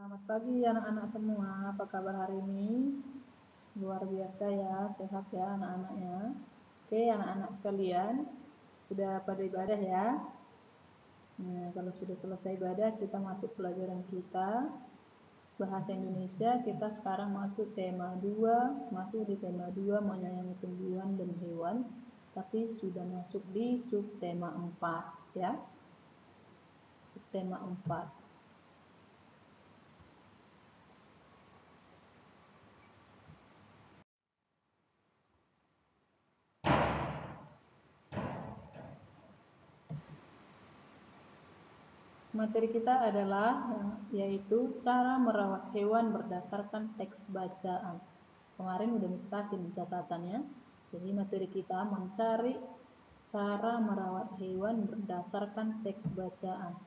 Selamat pagi anak-anak semua, apa kabar hari ini? Luar biasa ya, sehat ya anak-anaknya. Oke anak-anak sekalian, sudah pada ibadah ya? Nah, kalau sudah selesai ibadah, kita masuk pelajaran kita. Bahasa Indonesia, kita sekarang masuk tema 2, masuk di tema 2 menyayangi tumbuhan dan hewan. Tapi sudah masuk di subtema 4 ya. Subtema 4. Materi kita adalah yaitu cara merawat hewan berdasarkan teks bacaan. Kemarin udah Miss kasih catatannya. Jadi materi kita mencari cara merawat hewan berdasarkan teks bacaan.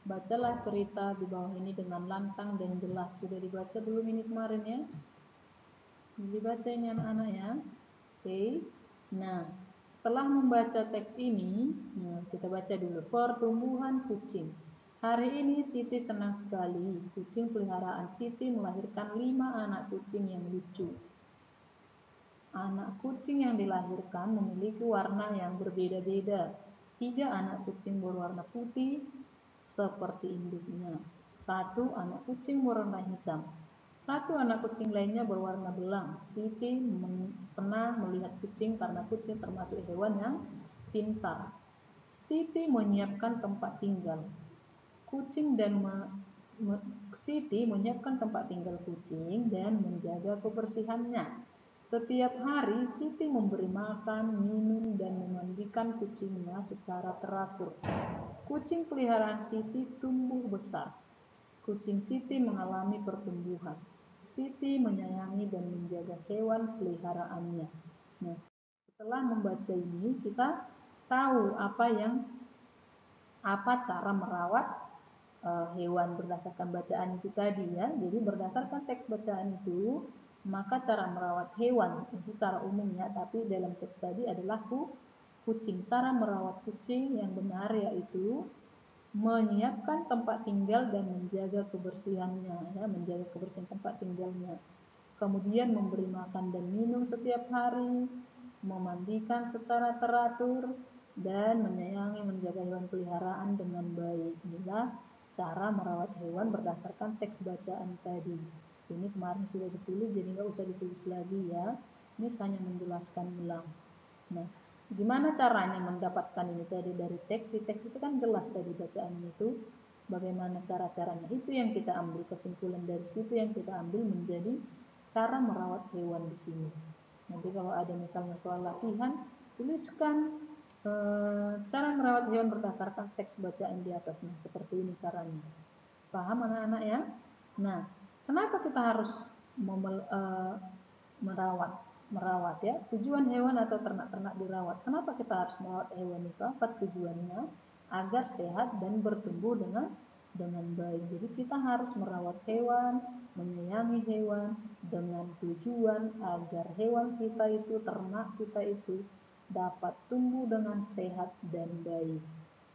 Bacalah cerita di bawah ini dengan lantang dan jelas. Sudah dibaca belum ini kemarin ya? Dibaca ini anak-anak ya. Oke. Nah, setelah membaca teks ini, kita baca dulu. Pertumbuhan kucing. Hari ini Siti senang sekali. Kucing peliharaan Siti melahirkan 5 anak kucing yang lucu. Anak kucing yang dilahirkan memiliki warna yang berbeda-beda. 3 anak kucing berwarna putih seperti induknya. 1 anak kucing berwarna hitam. 1 anak kucing lainnya berwarna belang. Siti senang melihat kucing karena kucing termasuk hewan yang pintar. Siti menyiapkan tempat tinggal. Siti menyiapkan tempat tinggal kucing dan menjaga kebersihannya. Setiap hari Siti memberi makan, minum, dan memandikan kucingnya secara teratur. Kucing peliharaan Siti tumbuh besar. Kucing Siti mengalami pertumbuhan. Siti menyayangi dan menjaga hewan peliharaannya. Nah, setelah membaca ini kita tahu apa cara merawat hewan berdasarkan bacaan itu tadi ya. Jadi berdasarkan teks bacaan itu, maka cara merawat hewan secara umum ya, tapi dalam teks tadi adalah kucing. Cara merawat kucing yang benar yaitu menyiapkan tempat tinggal dan menjaga kebersihannya ya, menjaga kebersihan tempat tinggalnya. Kemudian memberi makan dan minum setiap hari, memandikan secara teratur, dan menyayangi menjaga hewan peliharaan dengan baik. Inilah cara merawat hewan berdasarkan teks bacaan tadi. Ini kemarin sudah ditulis, jadi nggak usah ditulis lagi ya. Ini hanya menjelaskan ulang. Nah, gimana caranya mendapatkan ini tadi dari teks? Di teks itu kan jelas tadi bacaannya itu. Bagaimana cara-caranya? Itu yang kita ambil, kesimpulan dari situ yang kita ambil menjadi cara merawat hewan di sini. Nanti kalau ada misalnya soal latihan, tuliskan cara merawat hewan berdasarkan teks bacaan di atas. Nah, seperti ini caranya. Paham anak-anak ya? Nah, kenapa kita harus merawat ya? Tujuan hewan atau ternak-ternak dirawat. Kenapa kita harus merawat hewan itu? Apa tujuannya? Agar sehat dan bertumbuh dengan baik. Jadi kita harus merawat hewan, menyayangi hewan dengan tujuan agar hewan kita itu, ternak kita itu dapat tumbuh dengan sehat dan baik.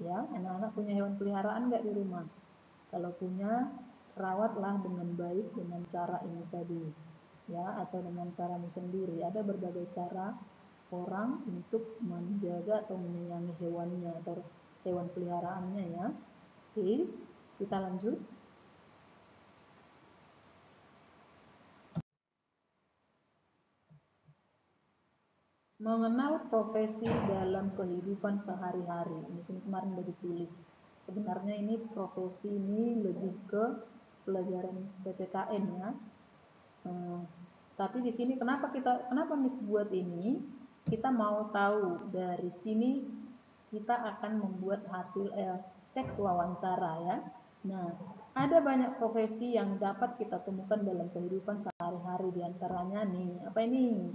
Ya, anak-anak punya hewan peliharaan nggak di rumah? Kalau punya, rawatlah dengan baik dengan cara ini tadi, ya, atau dengan caramu sendiri. Ada berbagai cara orang untuk menjaga atau menyayangi hewannya atau hewan peliharaannya ya. Oke, kita lanjut. Mengenal profesi dalam kehidupan sehari-hari. Ini kemarin sudah ditulis. Sebenarnya ini profesi ini lebih ke pelajaran PPKN ya. Tapi di sini kenapa Miss buat ini? Kita mau tahu dari sini kita akan membuat hasil teks wawancara ya. Nah, ada banyak profesi yang dapat kita temukan dalam kehidupan sehari-hari, diantaranya nih, apa ini?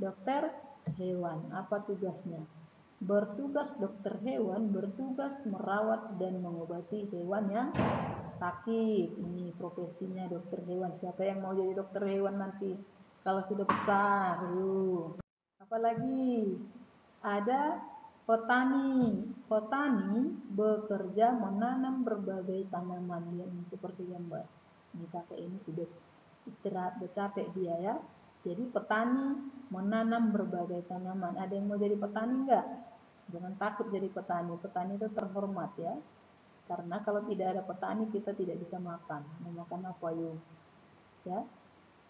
Dokter hewan, apa tugasnya? Bertugas dokter hewan bertugas merawat dan mengobati hewan yang sakit. Ini profesinya dokter hewan. Siapa yang mau jadi dokter hewan nanti kalau sudah besar? Apalagi ada Petani bekerja menanam berbagai tanaman. Ya, ini seperti gambar. Ini kakek ini sudah istirahat, bercapek dia ya. Jadi petani menanam berbagai tanaman. Ada yang mau jadi petani enggak? Jangan takut jadi petani. Petani itu terhormat ya. Karena kalau tidak ada petani kita tidak bisa makan. Mau makan apa yuk? Ya.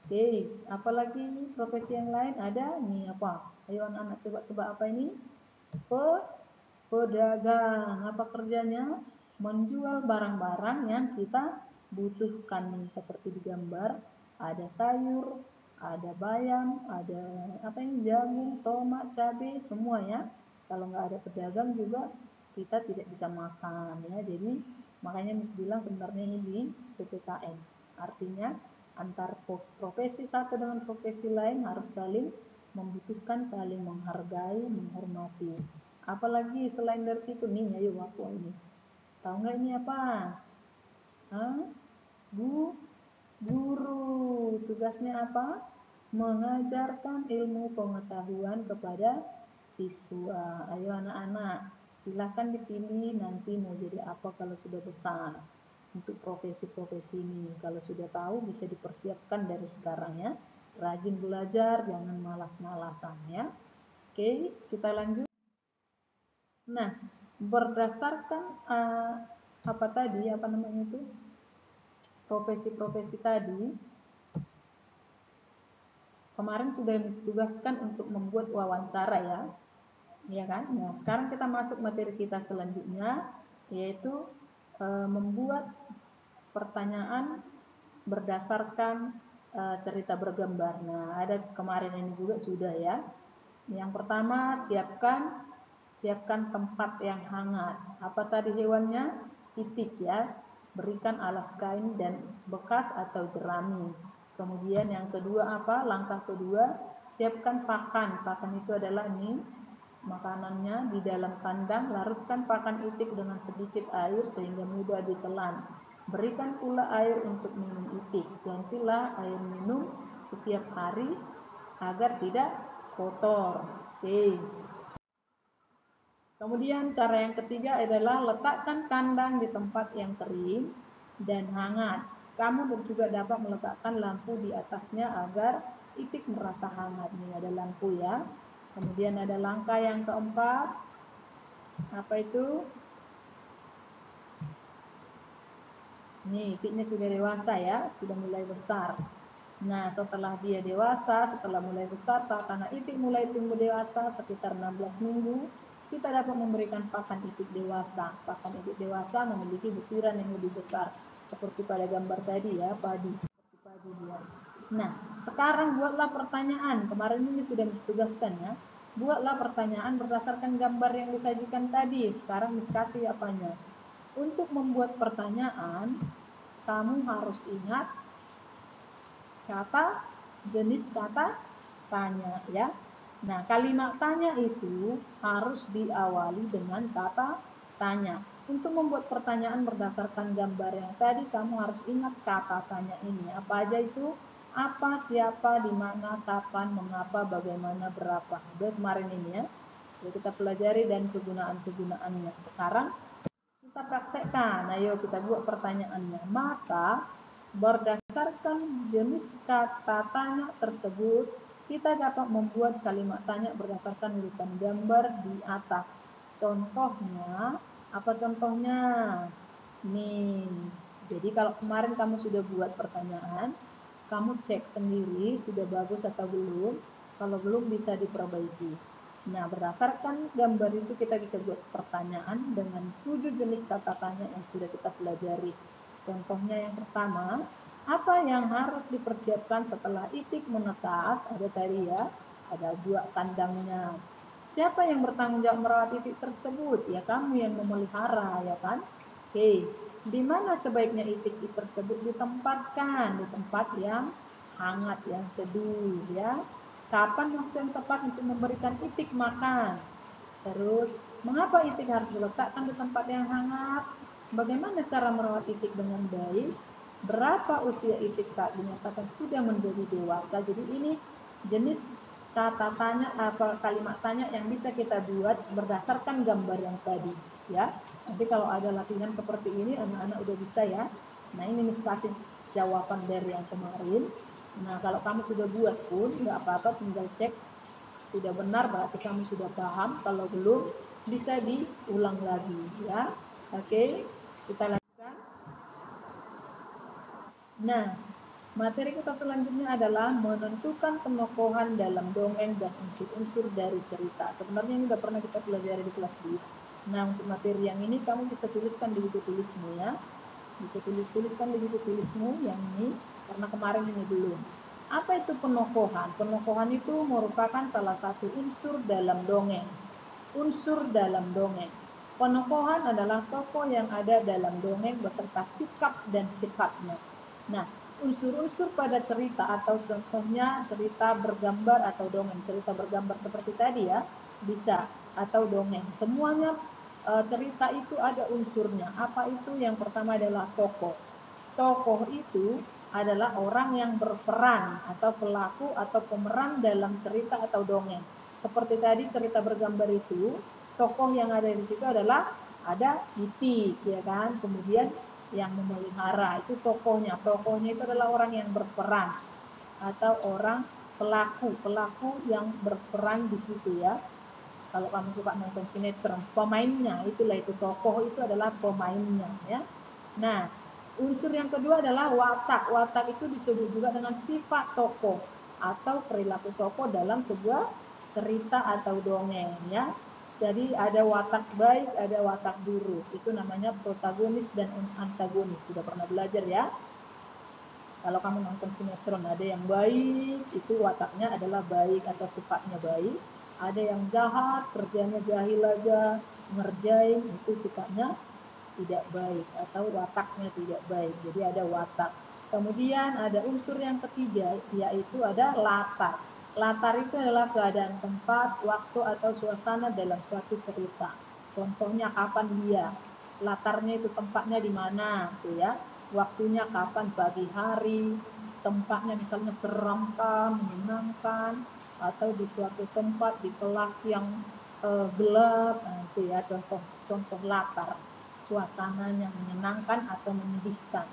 Oke, apalagi profesi yang lain ada? Nih apa? Ayo anak-anak coba tebak apa ini? Pedagang. Apa kerjanya? Menjual barang-barang yang kita butuhkan nih, seperti di gambar. Ada sayur, ada bayam, ada apa ini, jagung, tomat, cabai, semua ya. Kalau nggak ada pedagang juga kita tidak bisa makan ya. Jadi makanya Miss bilang sebenarnya ini di PPKN. Artinya antar profesi satu dengan profesi lain harus saling membutuhkan, saling menghargai, menghormati. Apalagi selain dari situ nih, ayo aku ini. Tahu nggak ini apa? Hah? Guru. Tugasnya apa? Mengajarkan ilmu pengetahuan kepada siswa. Ayo anak-anak, silahkan dipilih nanti mau jadi apa kalau sudah besar. Untuk profesi-profesi ini, kalau sudah tahu bisa dipersiapkan dari sekarang ya. Rajin belajar, jangan malas-malasan ya. Oke, kita lanjut. Nah, berdasarkan apa tadi, apa namanya itu, profesi-profesi tadi, kemarin sudah ditugaskan untuk membuat wawancara ya kan? Nah, sekarang kita masuk materi kita selanjutnya, yaitu membuat pertanyaan berdasarkan cerita bergambar. Nah, ada kemarin ini juga sudah ya. Yang pertama, siapkan tempat yang hangat. Apa tadi hewannya? Itik ya. Berikan alas kain dan bekas atau jerami. Kemudian yang kedua apa? Langkah kedua, siapkan pakan. Pakan itu adalah ini makanannya di dalam kandang. Larutkan pakan itik dengan sedikit air sehingga mudah ditelan. Berikan pula air untuk minum itik. Gantilah air minum setiap hari agar tidak kotor. Oke. Kemudian cara yang ketiga adalah letakkan kandang di tempat yang kering dan hangat. Kamu juga dapat meletakkan lampu di atasnya agar itik merasa hangat. Ini ada lampu ya. Kemudian ada langkah yang keempat. Apa itu? Nih, itiknya sudah dewasa ya, sudah mulai besar. Nah, setelah dia dewasa, setelah mulai besar, saat anak itik mulai tumbuh dewasa sekitar 16 minggu, kita dapat memberikan pakan itik dewasa. Pakan itik dewasa memiliki butiran yang lebih besar, seperti pada gambar tadi ya, padi. Seperti padi dia. Nah, sekarang buatlah pertanyaan. Kemarin ini sudah ditugaskan ya. Buatlah pertanyaan berdasarkan gambar yang disajikan tadi. Sekarang diskusi apanya? Untuk membuat pertanyaan, kamu harus ingat kata, jenis kata tanya ya. Nah, kalimat tanya itu harus diawali dengan kata tanya. Untuk membuat pertanyaan berdasarkan gambar yang tadi, kamu harus ingat kata tanya ini. Apa aja itu? Apa, siapa, di mana, kapan, mengapa, bagaimana, berapa. Udah kemarin ini ya. Jadi kita pelajari dan kegunaan-kegunaannya. Sekarang kita praktekkan. Ayo kita buat pertanyaannya. Maka berdasarkan jenis kata tanya tersebut, kita dapat membuat kalimat tanya berdasarkan urutan gambar di atas. Contohnya, apa contohnya? Nih, jadi kalau kemarin kamu sudah buat pertanyaan, kamu cek sendiri sudah bagus atau belum. Kalau belum bisa diperbaiki. Nah, berdasarkan gambar itu kita bisa buat pertanyaan dengan 7 jenis kata tanya yang sudah kita pelajari. Contohnya yang pertama, apa yang harus dipersiapkan setelah itik menetas? Ada tadi ya, ada buat kandangnya. Siapa yang bertanggung jawab merawat itik tersebut? Ya kamu yang memelihara, ya kan? Oke, di mana sebaiknya itik tersebut ditempatkan? Di tempat yang hangat, yang teduh, ya. Kapan waktu yang tepat untuk memberikan itik makan? Terus, mengapa itik harus diletakkan di tempat yang hangat? Bagaimana cara merawat itik dengan baik? Berapa usia itik saat dinyatakan sudah menjadi dewasa? Jadi ini jenis kata tanya atau kalimat tanya yang bisa kita buat berdasarkan gambar yang tadi ya. Nanti kalau ada latihan seperti ini anak-anak udah bisa ya. Nah ini kasih jawaban dari yang kemarin. Nah kalau kamu sudah buat pun nggak apa-apa, tinggal cek sudah benar berarti kamu sudah paham. Kalau belum bisa diulang lagi ya. Oke, kita lanjutkan. Nah, materi kita selanjutnya adalah menentukan penokohan dalam dongeng dan unsur-unsur dari cerita. Sebenarnya ini sudah pernah kita pelajari di kelas 2. Nah, untuk materi yang ini kamu bisa tuliskan di buku tulismu ya. Bisa tuliskan di buku tulismu yang ini, karena kemarin ini belum. Apa itu penokohan? Penokohan itu merupakan salah satu unsur dalam dongeng. Unsur dalam dongeng. Penokohan adalah tokoh yang ada dalam dongeng beserta sikap dan sifatnya. Nah, unsur-unsur pada cerita atau contohnya cerita bergambar atau dongeng. Cerita bergambar seperti tadi ya, bisa, atau dongeng. Semuanya cerita itu ada unsurnya. Apa itu? Yang pertama adalah tokoh. Tokoh itu adalah orang yang berperan atau pelaku atau pemeran dalam cerita atau dongeng. Seperti tadi cerita bergambar itu, tokoh yang ada di situ adalah ada itik, ya kan? Kemudian yang memelihara itu tokohnya. Tokohnya itu adalah orang yang berperan atau orang pelaku yang berperan di situ ya. Kalau kamu suka nonton sinetron, pemainnya itulah itu, tokoh itu adalah pemainnya ya. Nah, unsur yang kedua adalah watak. Watak itu disebut juga dengan sifat tokoh atau perilaku tokoh dalam sebuah cerita atau dongeng ya. Jadi ada watak baik, ada watak buruk. Itu namanya protagonis dan antagonis. Sudah pernah belajar ya? Kalau kamu nonton sinetron, ada yang baik, itu wataknya adalah baik atau sifatnya baik. Ada yang jahat, kerjanya jahil aja, ngerjain, itu sifatnya tidak baik atau wataknya tidak baik. Jadi ada watak. Kemudian ada unsur yang ketiga, yaitu ada latar. Latar itu adalah keadaan tempat, waktu atau suasana dalam suatu cerita. Contohnya kapan dia, latarnya itu tempatnya di mana, tuh ya. Waktunya kapan, pagi hari, tempatnya misalnya serampan, menyenangkan, atau di suatu tempat di kelas yang gelap, nah, itu ya contoh latar. Suasananya menyenangkan atau menyedihkan.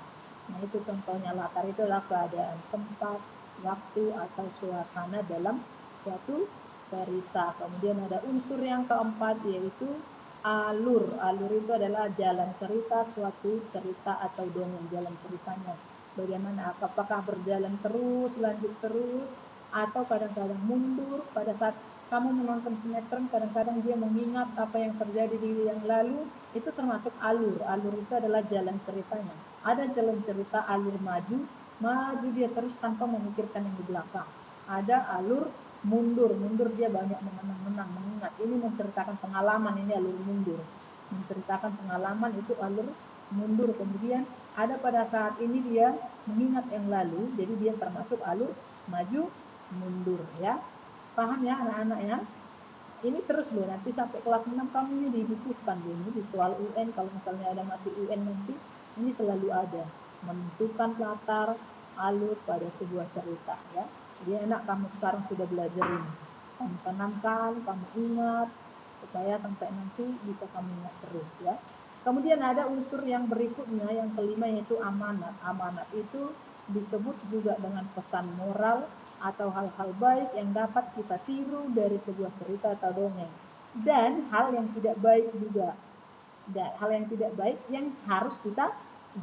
Nah itu contohnya, latar itu adalah keadaan tempat, waktu atau suasana dalam suatu cerita. Kemudian ada unsur yang keempat yaitu alur. Alur itu adalah jalan cerita suatu cerita atau dongeng, jalan ceritanya. Bagaimana? Apakah berjalan terus, lanjut terus, atau kadang-kadang mundur. Pada saat kamu menonton sinetron, kadang-kadang dia mengingat apa yang terjadi di yang lalu, itu termasuk alur. Alur itu adalah jalan ceritanya. Ada jalan cerita alur maju, maju dia terus tanpa memikirkan yang di belakang. Ada alur mundur, mundur dia banyak mengenang-menang, mengingat. Ini menceritakan pengalaman, ini alur mundur. Menceritakan pengalaman itu alur mundur. Kemudian ada pada saat ini dia mengingat yang lalu, jadi dia termasuk alur maju mundur ya. Paham ya anak-anak ya? Ini terus loh, nanti sampai kelas 6 kamu ini dibutuhkan ini di soal UN. Kalau misalnya ada masih UN nanti, ini selalu ada menentukan latar alur pada sebuah cerita ya. Jadi enak kamu sekarang sudah belajar ini, kamu tanamkan, kamu ingat, supaya sampai nanti bisa kamu ingat terus ya. Kemudian ada unsur yang berikutnya, yang kelima, yaitu amanat. Amanat itu disebut juga dengan pesan moral atau hal-hal baik yang dapat kita tiru dari sebuah cerita atau dongeng. Dan hal yang tidak baik juga. Dan hal yang tidak baik yang harus kita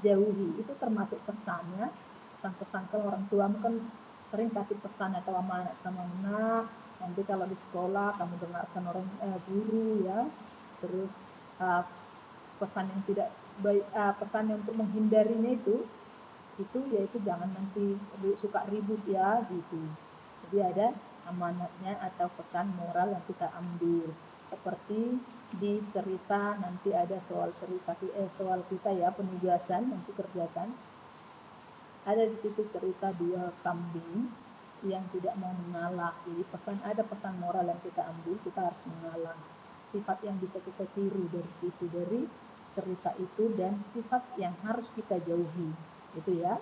jauhi. Itu termasuk pesannya. Pesan-pesan, kalau orang tua kan sering kasih pesan atau amanat sama anak. Nanti kalau di sekolah kamu dengarkan orang guru ya. Terus pesan yang tidak baik, pesan yang untuk menghindarinya itu yaitu jangan nanti suka ribut ya gitu. Jadi ada amanatnya atau pesan moral yang kita ambil. Seperti di cerita nanti ada soal kita ya, penugasan nanti kerjakan. Ada di situ cerita dua kambing yang tidak mau mengalah. Jadi ada pesan moral yang kita ambil, kita harus mengalah. Sifat yang bisa kita tiru dari situ, dari cerita itu, dan sifat yang harus kita jauhi. Itu ya.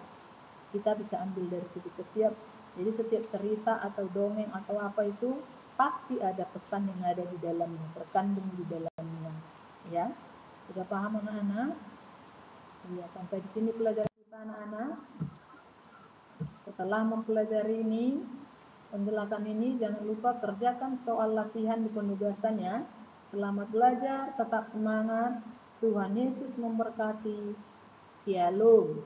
Kita bisa ambil dari situ. Setiap Jadi setiap cerita atau dongeng atau apa itu pasti ada pesan yang ada di dalamnya, terkandung di dalamnya. Ya, sudah paham anak-anak? Ya, sampai di sini pelajaran kita anak-anak. Setelah mempelajari ini, penjelasan ini, jangan lupa kerjakan soal latihan di penugasannya. Selamat belajar, tetap semangat. Tuhan Yesus memberkati. Shalom.